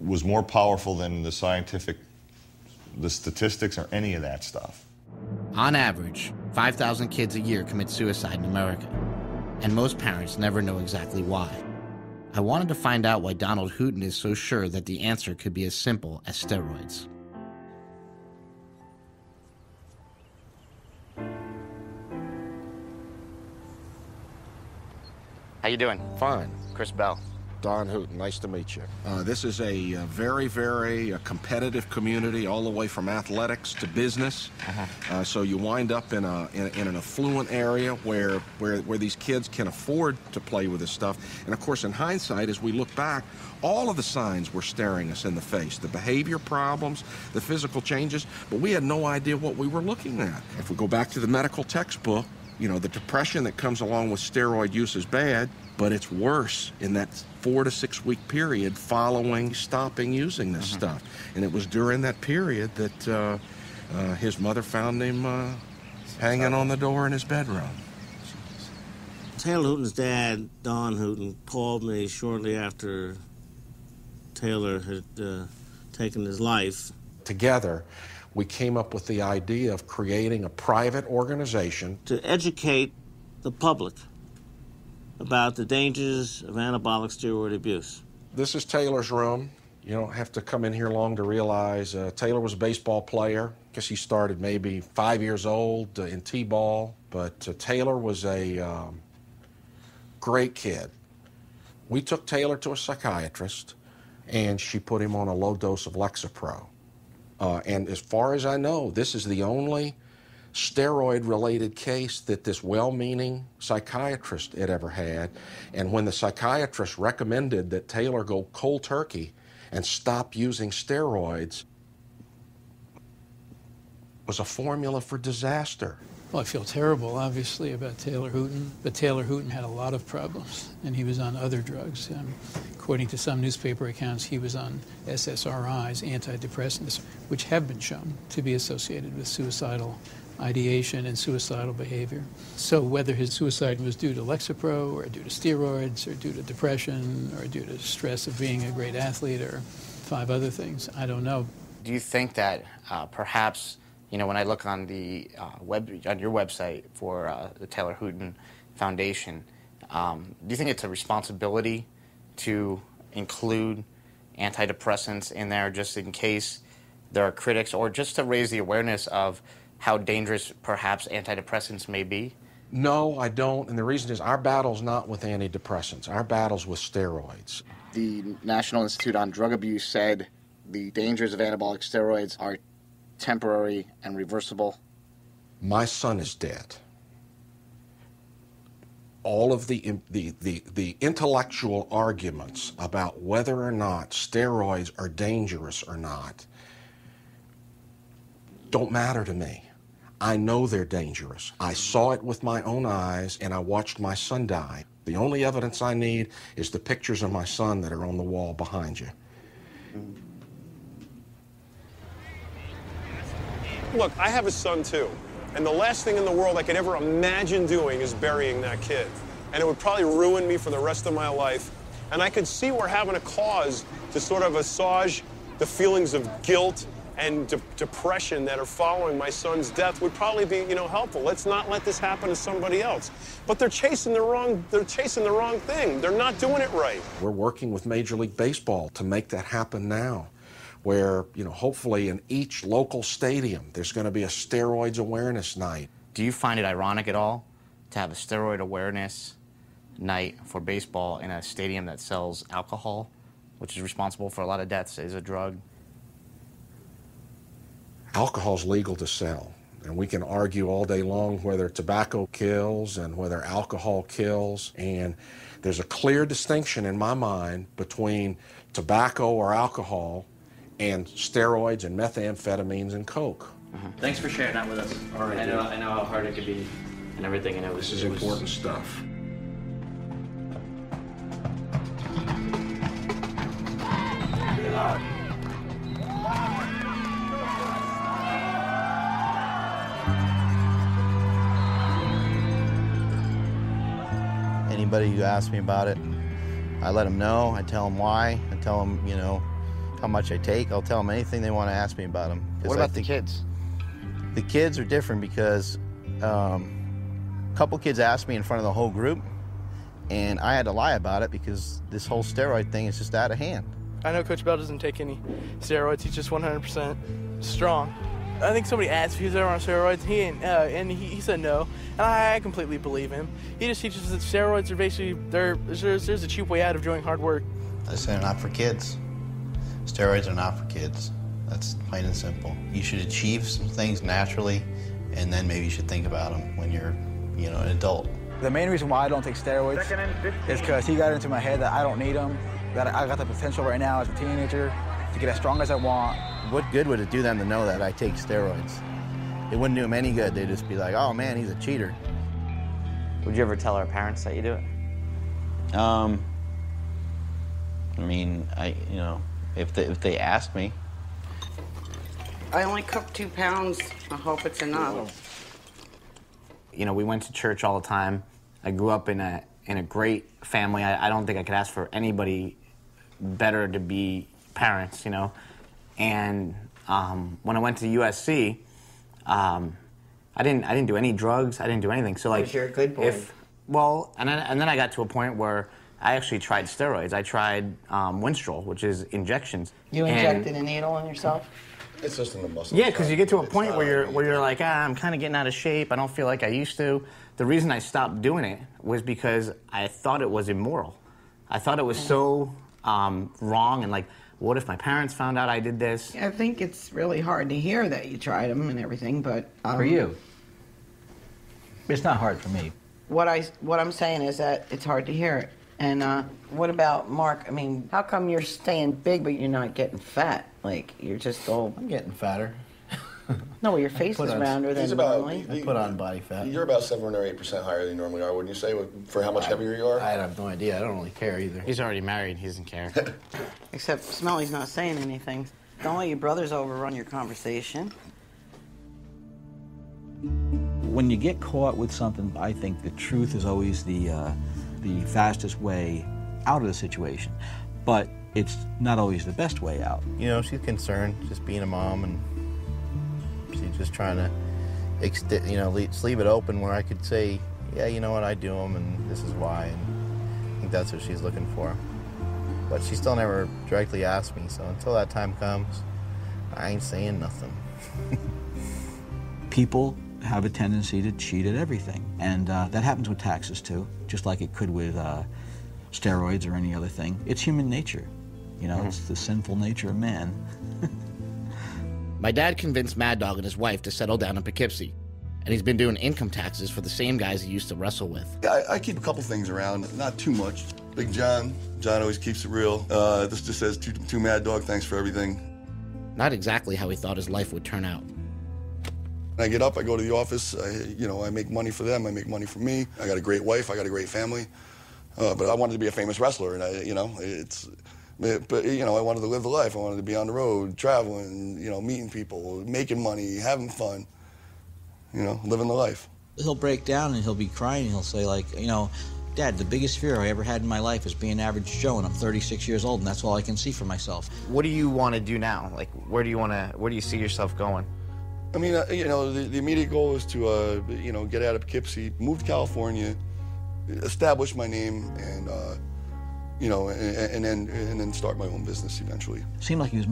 was more powerful than the statistics or any of that stuff. On average, 5,000 kids a year commit suicide in America, and most parents never know exactly why. I wanted to find out why Donald Hooten is so sure that the answer could be as simple as steroids. How you doing? Fine. Chris Bell. Don Hooten, nice to meet you. This is a very, very competitive community, all the way from athletics to business. So you wind up in an affluent area where these kids can afford to play with this stuff. And of course, in hindsight, as we look back, all of the signs were staring us in the face. The behavior problems, the physical changes, but we had no idea what we were looking at. If we go back to the medical textbook, you know, the depression that comes along with steroid use is bad, but it's worse in that 4 to 6 week period following stopping using this stuff. And it was during that period that his mother found him hanging on the door in his bedroom. Taylor Hooten's dad, Don Hooten, called me shortly after Taylor had taken his life. Together, we came up with the idea of creating a private organization to educate the public about the dangers of anabolic steroid abuse. This is Taylor's room. You don't have to come in here long to realize Taylor was a baseball player. I guess he started maybe 5 years old in T-ball, but Taylor was a great kid. We took Taylor to a psychiatrist, and she put him on a low dose of Lexapro. And as far as I know, this is the only steroid-related case that this well-meaning psychiatrist had ever had. And when the psychiatrist recommended that Taylor go cold turkey and stop using steroids, was a formula for disaster. Well, I feel terrible, obviously, about Taylor Hooten, but Taylor Hooten had a lot of problems, and he was on other drugs. According to some newspaper accounts, he was on SSRIs, antidepressants, which have been shown to be associated with suicidal ideation and suicidal behavior. So whether his suicide was due to Lexapro or due to steroids or due to depression or due to stress of being a great athlete or 5 other things, I don't know. Do you think that perhaps, you know, when I look on the on your website for the Taylor Hooten Foundation, do you think it's a responsibility to include antidepressants in there just in case there are critics, or just to raise the awareness of how dangerous perhaps antidepressants may be? No, I don't, and the reason is our battle's not with antidepressants. Our battle's with steroids. The National Institute on Drug Abuse said the dangers of anabolic steroids are temporary and reversible. My son is dead. All of the intellectual arguments about whether or not steroids are dangerous or not don't matter to me. I know they're dangerous. I saw it with my own eyes, and I watched my son die. The only evidence I need is the pictures of my son that are on the wall behind you. Look, I have a son too, and the last thing in the world I could ever imagine doing is burying that kid. And it would probably ruin me for the rest of my life. And I could see where having a cause to sort of assuage the feelings of guilt and depression that are following my son's death would probably be, you know, helpful. Let's not let this happen to somebody else. But they're chasing the wrong thing. They're not doing it right. We're working with Major League Baseball to make that happen now, where, you know, hopefully in each local stadium there's going to be a steroids awareness night. Do you find it ironic at all to have a steroid awareness night for baseball in a stadium that sells alcohol, which is responsible for a lot of deaths as a drug? Alcohol's legal to sell, and we can argue all day long whether tobacco kills and whether alcohol kills, and there's a clear distinction in my mind between tobacco or alcohol and steroids and methamphetamines and coke. Thanks for sharing that with us. All right, I know how hard it could be and everything, and this is important stuff. Anybody who asks me about it, I let them know. I tell them why. I tell them, you know, how much I take. I'll tell them anything they want to ask me about them. What about the kids? The kids are different because a couple kids asked me in front of the whole group, and I had to lie about it because this whole steroid thing is just out of hand. I know Coach Bell doesn't take any steroids. He's just 100% strong. I think somebody asked if he was ever on steroids, and he said no, and I completely believe him. He just teaches that steroids are basically, there's a cheap way out of doing hard work. I say they're not for kids. Steroids are not for kids. That's plain and simple. You should achieve some things naturally, and then maybe you should think about them when you're, you know, an adult. The main reason why I don't take steroids is because he got into my head that I don't need them, that I got the potential right now as a teenager to get as strong as I want. What good would it do them to know that I take steroids? It wouldn't do them any good. They'd just be like, oh man, he's a cheater. Would you ever tell our parents that you do it? I mean, you know, if they ask me. I only cook 2 pounds. I hope it's enough. You know, we went to church all the time. I grew up in a great family. I don't think I could ask for anybody better to be parents, you know. And when I went to USC, I didn't do any drugs. I didn't do anything. So like, you're a good boy. And then I got to a point where I actually tried steroids. I tried Winstrol, which is injections. You injected a needle in yourself? It's just in the muscle. Yeah, because you get to a point where you're like, I'm kind of getting out of shape. I don't feel like I used to. The reason I stopped doing it was because I thought it was immoral. I thought it was so wrong, and like, what if my parents found out I did this? I think it's really hard to hear that you tried them and everything, but For you. It's not hard for me. What I'm saying is that it's hard to hear it. And what about Mark? I mean, how come you're staying big but you're not getting fat? Like, you're just all... I'm getting fatter. No, your face is rounder than normally. I put on body fat. You're about 7 or 8% higher than you normally are, wouldn't you say, for how much heavier you are? I have no idea. I don't really care either. He's already married. He doesn't care. Except Smelly's not saying anything. Don't let your brothers overrun your conversation. When you get caught with something, I think the truth is always the fastest way out of the situation. But it's not always the best way out. You know, she's concerned, just being a mom, and she's just trying to, you know, leave it open where I could say, yeah, you know what, I do them, and this is why, and I think that's what she's looking for. But she still never directly asked me, so until that time comes, I ain't saying nothing. People have a tendency to cheat at everything, and that happens with taxes too, just like it could with steroids or any other thing. It's human nature, you know, it's the sinful nature of man. My dad convinced Mad Dog and his wife to settle down in Poughkeepsie, and he's been doing income taxes for the same guys he used to wrestle with. I keep a couple things around, not too much. Big John always keeps it real. This just says, to Mad Dog, thanks for everything. Not exactly how he thought his life would turn out. I get up, I go to the office, I make money for them, I make money for me. I got a great wife, I got a great family. But I wanted to be a famous wrestler, and I wanted to live the life. I wanted to be on the road, traveling, meeting people, making money, having fun, living the life. He'll break down and he'll be crying and he'll say, like, Dad, the biggest fear I ever had in my life is being average Joe, and I'm 36 years old, and that's all I can see for myself. What do you want to do now? Like, where do you see yourself going? I mean, the immediate goal is to, get out of Poughkeepsie, move to California, establish my name, and, and then start my own business eventually. Seemed like he was